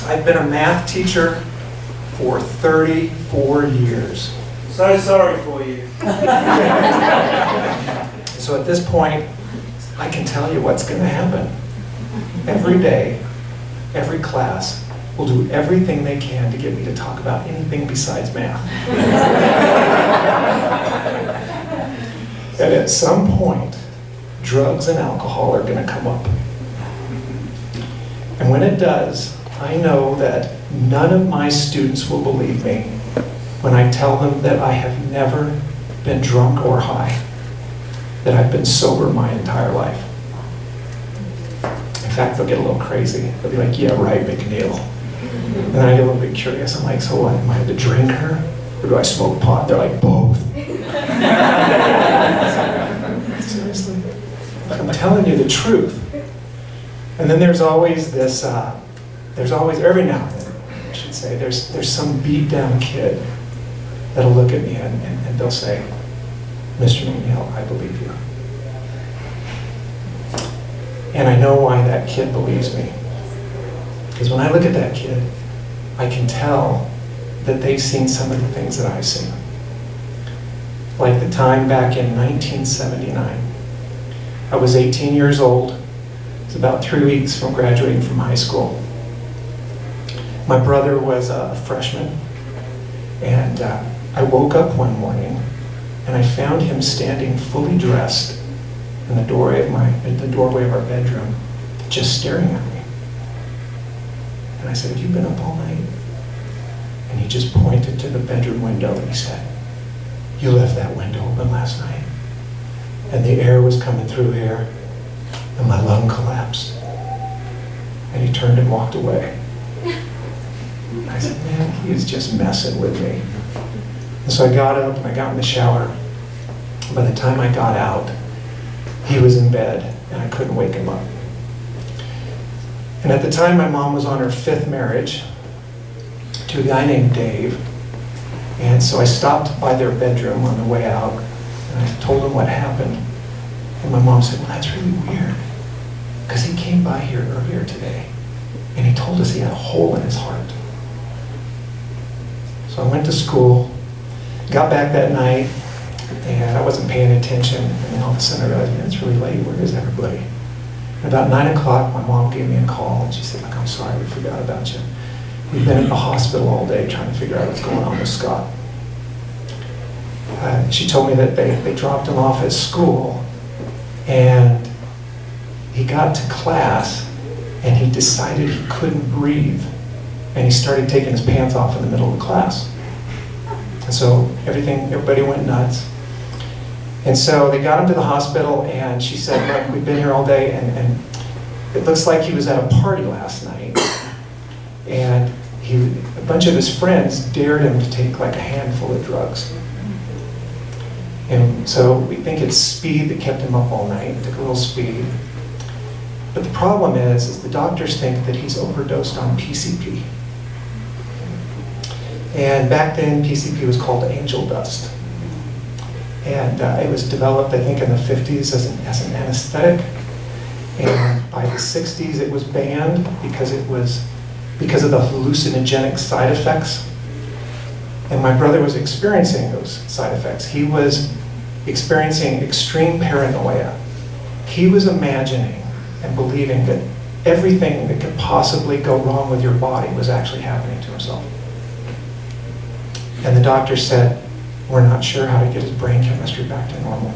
I've been a math teacher for 34 years. So sorry for you. So at this point, I can tell you what's going to happen. Every day, every class will do everything they can to get me to talk about anything besides math. And at some point, drugs and alcohol are going to come up. And when it does, I know that none of my students will believe me when I tell them that I have never been drunk or high, that I've been sober my entire life. In fact, they'll get a little crazy. They'll be like, yeah, right, McNeil. And then I get a little bit curious. I'm like, so what, am I the drinker? Or do I smoke pot? They're like, both. Seriously? I'm telling you the truth. And then there's always this, every now and then, I should say, there's some beat down kid that'll look at me and they'll say, Mr. McNeil, I believe you. And I know why that kid believes me. Because when I look at that kid, I can tell that they've seen some of the things that I've seen. Like the time back in 1979. I was 18 years old. It's about 3 weeks from graduating from high school. My brother was a freshman, and I woke up one morning and I found him standing fully dressed in the doorway of our bedroom, just staring at me. And I said, have you been up all night? And he just pointed to the bedroom window and he said, you left that window open last night. And the air was coming through here, and my lung collapsed. And he turned and walked away. I said, man, he is just messing with me. And so I got up and I got in the shower. By the time I got out, he was in bed and I couldn't wake him up. And at the time, my mom was on her 5th marriage to a guy named Dave. And so I stopped by their bedroom on the way out and I told him what happened. And my mom said, well, that's really weird, because he came by here earlier today and he told us he had a hole in his heart. So I went to school, got back that night, and I wasn't paying attention. And then all of a sudden I realized, man, it's really late. Where is everybody? And about 9 o'clock, my mom gave me a call and she said, look, I'm sorry, we forgot about you. We've been at the hospital all day trying to figure out what's going on with Scott. She told me that they dropped him off at school, and he got to class and he decided he couldn't breathe, and he started taking his pants off in the middle of the class. And so everybody went nuts. And so they got him to the hospital, and she said, look, we've been here all day, and it looks like he was at a party last night, and a bunch of his friends dared him to take like a handful of drugs. And so we think it's speed that kept him up all night. Took a little speed. But the problem is the doctors think that he's overdosed on PCP. And back then, PCP was called angel dust. And it was developed, I think, in the 50s as an anesthetic. And by the 60s, it was banned because of the hallucinogenic side effects. And my brother was experiencing those side effects. He was experiencing extreme paranoia. He was imagining and believing that everything that could possibly go wrong with your body was actually happening to himself. And the doctor said, we're not sure how to get his brain chemistry back to normal.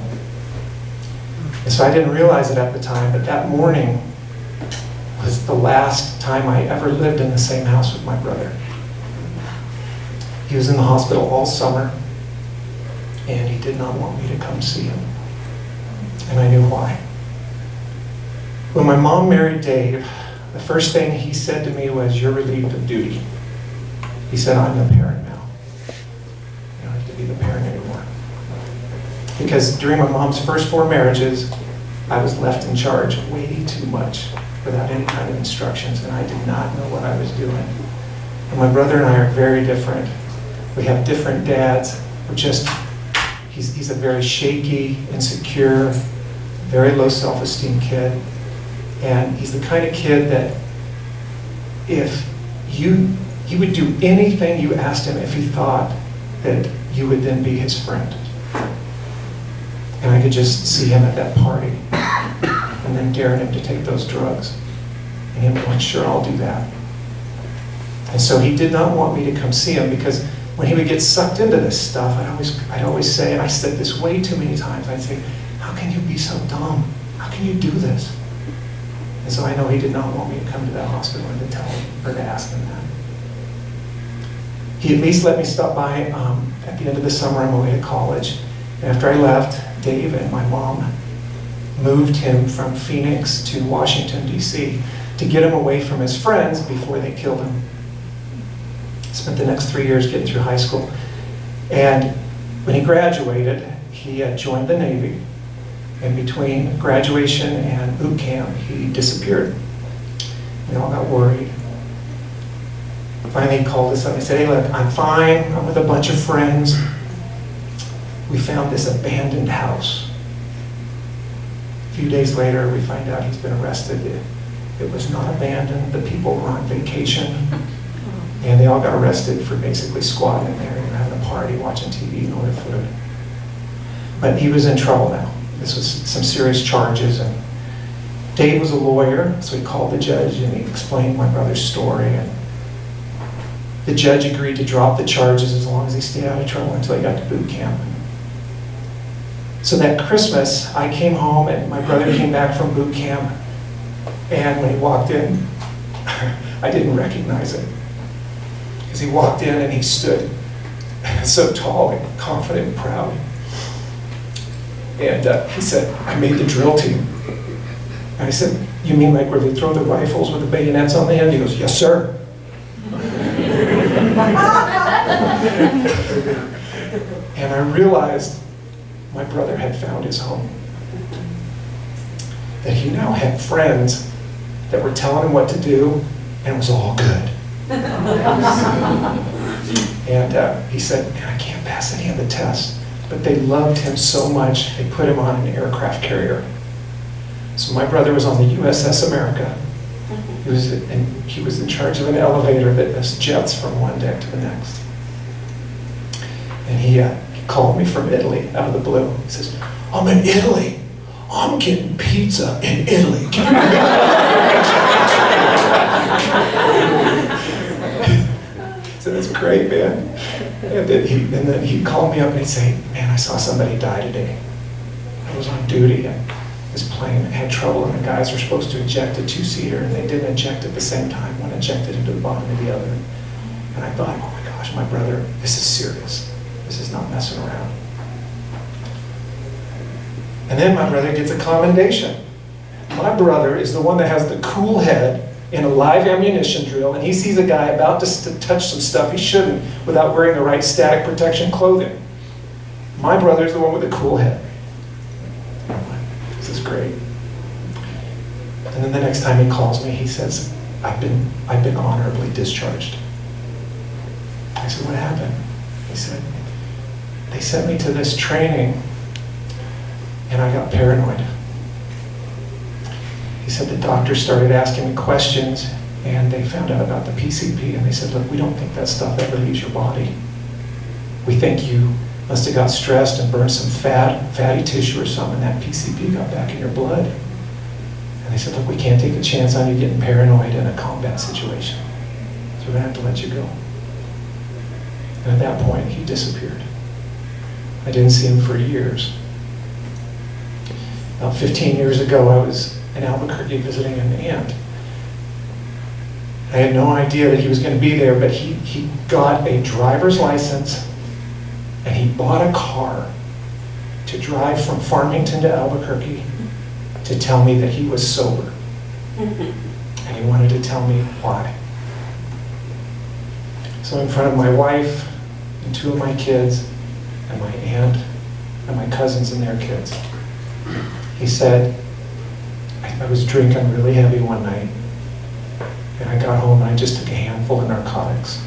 And so I didn't realize it at the time, but that morning was the last time I ever lived in the same house with my brother. He was in the hospital all summer, and he did not want me to come see him. And I knew why. When my mom married Dave, the first thing he said to me was, you're relieved of duty. He said, I'm the parent now. You don't have to be the parent anymore. Because during my mom's first 4 marriages, I was left in charge way too much without any kind of instructions, and I did not know what I was doing. And my brother and I are very different. We have different dads. He's a very shaky, insecure, very low self-esteem kid. And he's the kind of kid that if he would do anything you asked him if he thought that you would then be his friend. And I could just see him at that party, and then daring him to take those drugs. And him going, sure, I'll do that. And so he did not want me to come see him, because when he would get sucked into this stuff, I'd always say, and I said this way too many times, I'd say, how can you be so dumb? How can you do this? And so I know he did not want me to come to that hospital and to tell him, or to ask him that. He at least let me stop by at the end of the summer on my way to college. And after I left, Dave and my mom moved him from Phoenix to Washington, D.C. to get him away from his friends before they killed him. Spent the next 3 years getting through high school. And when he graduated, he had joined the Navy. And between graduation and boot camp, he disappeared. We all got worried. Finally, he called us up and he said, hey, look, I'm fine. I'm with a bunch of friends. We found this abandoned house. A few days later, we find out he's been arrested. It was not abandoned. The people were on vacation. And they all got arrested for basically squatting in there and having a party, watching TV, and order food. But he was in trouble now. This was some serious charges. And Dave was a lawyer, so he called the judge and he explained my brother's story. And the judge agreed to drop the charges as long as he stayed out of trouble until he got to boot camp. So that Christmas, I came home and my brother came back from boot camp. And when he walked in, I didn't recognize him. Because he walked in and he stood so tall and confident and proud. And he said, I made the drill team. And I said, you mean like where they throw the rifles with the bayonets on the end? He goes, yes, sir. And I realized my brother had found his home. That he now had friends that were telling him what to do, and it was all good. And he said, man, I can't pass any of the tests. But they loved him so much, they put him on an aircraft carrier. So my brother was on the USS America. He was in charge of an elevator that does jets from one deck to the next. And he called me from Italy, out of the blue. He says, I'm in Italy. I'm getting pizza in Italy. So that's great, man. And then he'd call me up and he'd say, man, I saw somebody die today. I was on duty and this plane had trouble and the guys were supposed to eject a two-seater and they didn't eject at the same time. One ejected into the bottom of the other. And I thought, oh my gosh, my brother, this is serious. This is not messing around. And then my brother gets a commendation. My brother is the one that has the cool head in a live ammunition drill, and he sees a guy about to touch some stuff he shouldn't without wearing the right static protection clothing. My brother's the one with the cool head. This is great. And then the next time he calls me, he says, I've been honorably discharged. I said, what happened? He said, they sent me to this training and I got paranoid. He said the doctor started asking me questions and they found out about the PCP and they said, look, we don't think that stuff ever leaves your body. We think you must have got stressed and burned some fatty tissue or something, and that PCP got back in your blood. And they said, look, we can't take a chance on you getting paranoid in a combat situation. So we're gonna have to let you go. And at that point, he disappeared. I didn't see him for years. About 15 years ago, I was in Albuquerque visiting an aunt. I had no idea that he was going to be there, but he got a driver's license and he bought a car to drive from Farmington to Albuquerque to tell me that he was sober. And he wanted to tell me why. So in front of my wife and two of my kids and my aunt and my cousins and their kids, he said, I was drinking really heavy one night and I got home and I just took a handful of narcotics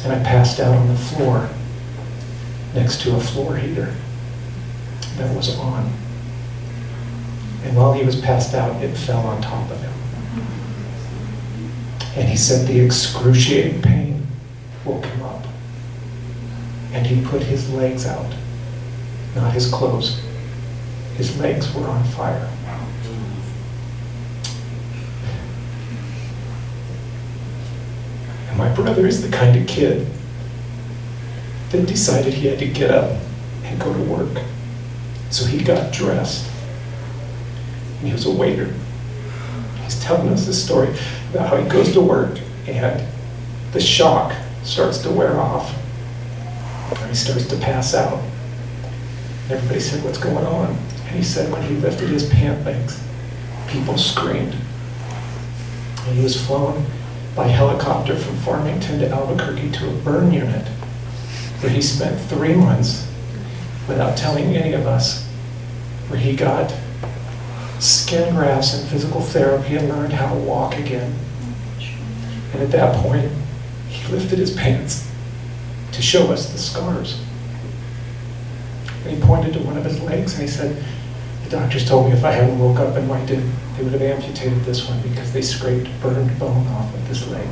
and I passed out on the floor next to a floor heater that was on. And while he was passed out, it fell on top of him. And he said the excruciating pain woke him up. And he put his legs out, not his clothes. His legs were on fire. And my brother is the kind of kid that decided he had to get up and go to work. So he got dressed. And he was a waiter. He's telling us this story about how he goes to work and the shock starts to wear off. And he starts to pass out. And everybody said, "What's going on?" And he said when he lifted his pant legs, people screamed. And he was flown by helicopter from Farmington to Albuquerque to a burn unit where he spent 3 months without telling any of us, where he got skin grafts and physical therapy and learned how to walk again. And at that point, he lifted his pants to show us the scars. And he pointed to one of his legs and he said, "The doctors told me if I hadn't woke up and they would have amputated this one because they scraped burned bone off of this leg."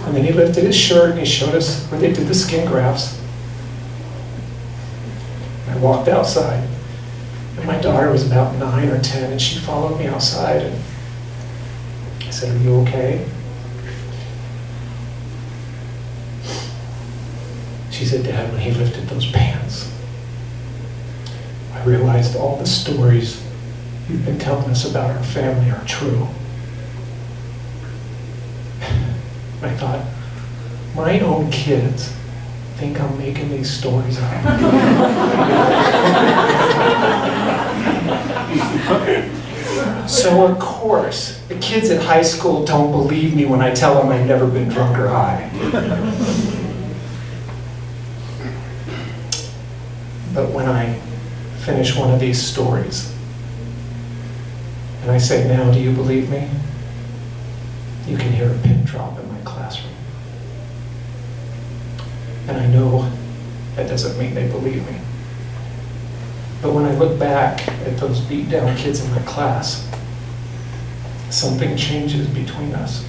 And then he lifted his shirt and he showed us where they did the skin grafts. And I walked outside. And my daughter was about 9 or 10, and she followed me outside. And I said, "Are you okay?" She said, "Dad, when he lifted those pants, I realized all the stories you've been telling us about our family are true." And I thought, my own kids think I'm making these stories up. So of course, the kids at high school don't believe me when I tell them I've never been drunk or high. But when I finish one of these stories, and I say, "Now, do you believe me?" you can hear a pin drop in my classroom. And I know that doesn't mean they believe me. But when I look back at those beat down kids in my class, something changes between us.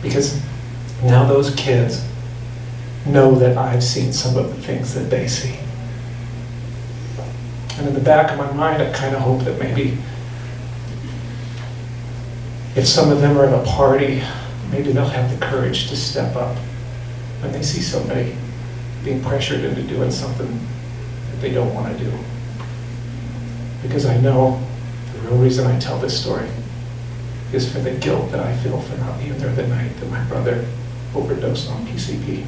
Because now those kids know that I've seen some of the things that they see. And in the back of my mind, I kind of hope that maybe if some of them are at a party, maybe they'll have the courage to step up when they see somebody being pressured into doing something that they don't want to do. Because I know the real reason I tell this story is for the guilt that I feel for not being there the night that my brother overdosed on PCP.